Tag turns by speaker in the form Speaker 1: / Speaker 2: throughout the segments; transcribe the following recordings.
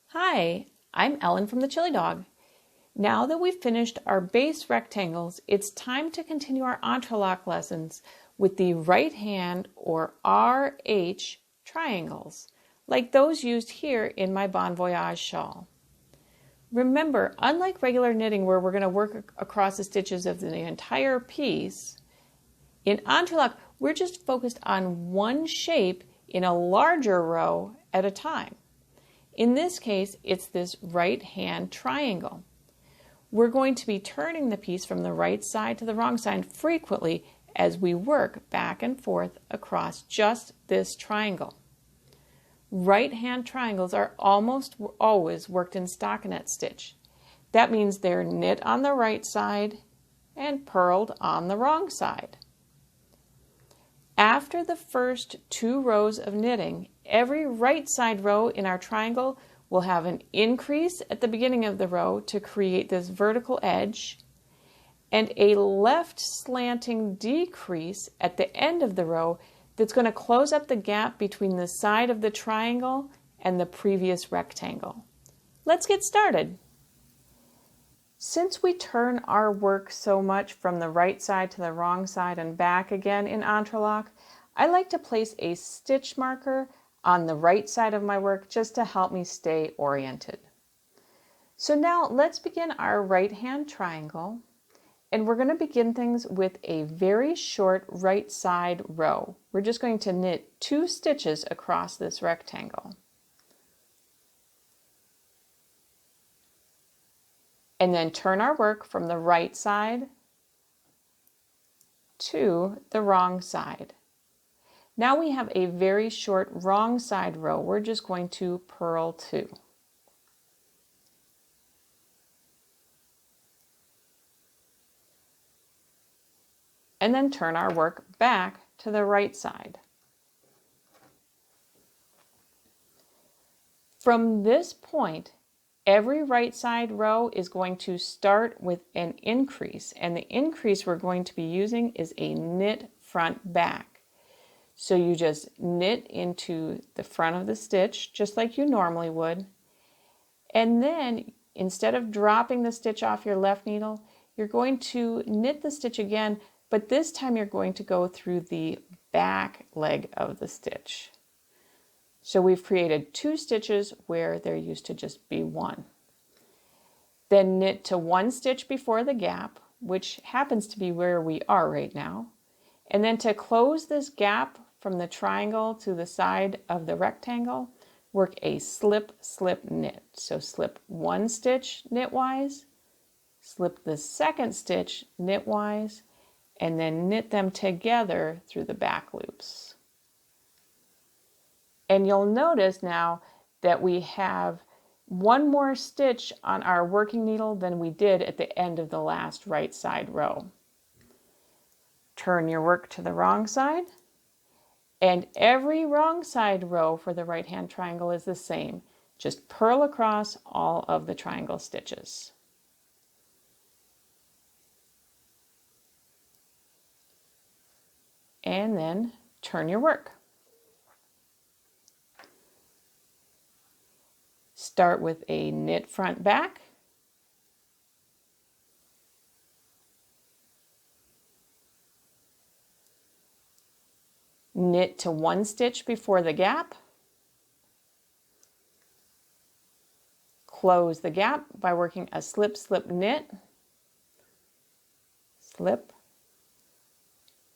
Speaker 1: Hi, I'm Ellen from the Chili Dog. Now that we've finished our base rectangles, it's time to continue our Entrelac lessons with the right hand or RH triangles, like those used here in my Voyage shawl. Remember, unlike regular knitting where we're going to work across the stitches of the entire piece, in Entrelac we're just focused on one shape in a larger row at a time. In this case, it's this right hand triangle. We're going to be turning the piece from the right side to the wrong side frequently as we work back and forth across just this triangle. Right hand triangles are almost always worked in stockinette stitch. That means they're knit on the right side and purled on the wrong side. After the first 2 rows of knitting, every right side row in our triangle will have an increase at the beginning of the row to create this vertical edge, and a left slanting decrease at the end of the row that's going to close up the gap between the side of the triangle and the previous rectangle. Let's get started. Since we turn our work so much from the right side to the wrong side and back again in Entrelac, I like to place a stitch marker on the right side of my work just to help me stay oriented. So now let's begin our right hand triangle, and we're going to begin things with a very short right side row. We're just going to knit 2 stitches across this rectangle. And then turn our work from the right side to the wrong side. Now we have a very short wrong side row. We're just going to purl 2. And then turn our work back to the right side. From this point, every right side row is going to start with an increase, and the increase we're going to be using is a knit front back. So you just knit into the front of the stitch just like you normally would, and then instead of dropping the stitch off your left needle, you're going to knit the stitch again, but this time you're going to go through the back leg of the stitch. So we've created 2 stitches where there used to just be 1. Then knit to 1 stitch before the gap, which happens to be where we are right now. And then to close this gap from the triangle to the side of the rectangle, work a slip, slip, knit. So slip 1 stitch knitwise, slip the 2nd stitch knitwise, and then knit them together through the back loops. And you'll notice now that we have 1 more stitch on our working needle than we did at the end of the last right side row. Turn your work to the wrong side, and every wrong side row for the right hand triangle is the same. Just purl across all of the triangle stitches. And then turn your work. Start with a knit front back, knit to 1 stitch before the gap, close the gap by working a slip, slip, knit, slip,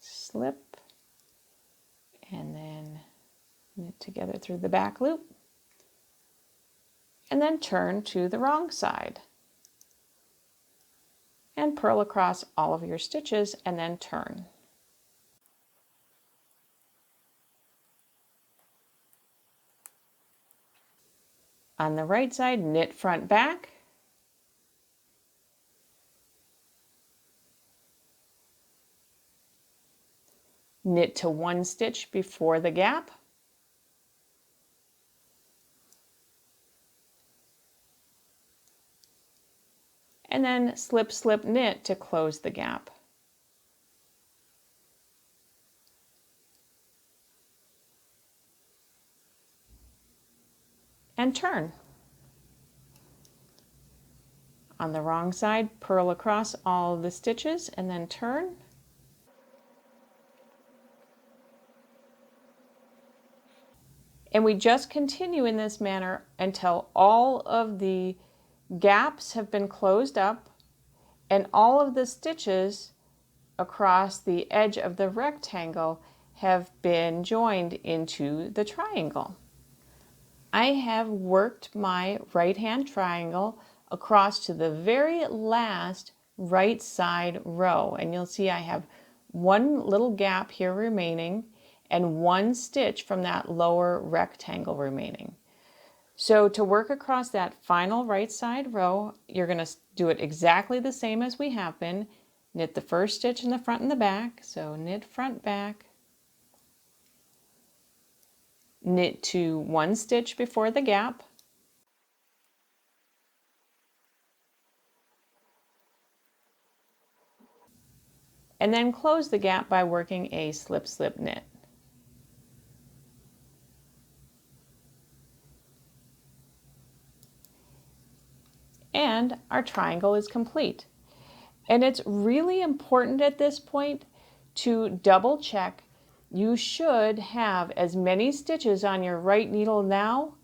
Speaker 1: slip, and then knit together through the back loop. And then turn to the wrong side and purl across all of your stitches and then turn. On the right side, knit front back, knit to 1 stitch before the gap, and then slip, slip, knit to close the gap. and turn. On the wrong side, purl across all of the stitches and then turn. And we just continue in this manner until all of the gaps have been closed up and all of the stitches across the edge of the rectangle have been joined into the triangle. I have worked my right hand triangle across to the very last right side row, and you'll see I have one little gap here remaining and one stitch from that lower rectangle remaining. So to work across that final right side row, you're going to do it exactly the same as we have been. Knit the first stitch in the front and the back, so knit front back, knit to one stitch before the gap, and then close the gap by working a slip slip knit. And our triangle is complete. And it's really important at this point to double check. You should have as many stitches on your right needle now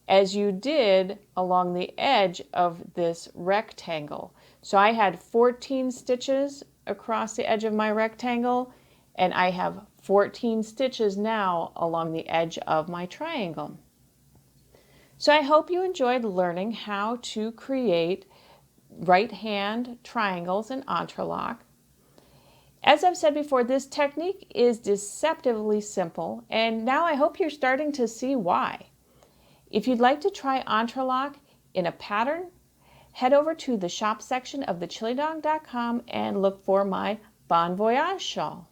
Speaker 1: as you did along the edge of this rectangle. So I had 14 stitches across the edge of my rectangle, and I have 14 stitches now along the edge of my triangle. So I hope you enjoyed learning how to create right hand triangles in Entrelac. As I've said before, this technique is deceptively simple, and now I hope you're starting to see why. If you'd like to try Entrelac in a pattern, head over to the shop section of thechilidog.com and look for my Bon Voyage shawl.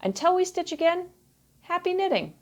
Speaker 1: Until we stitch again, happy knitting!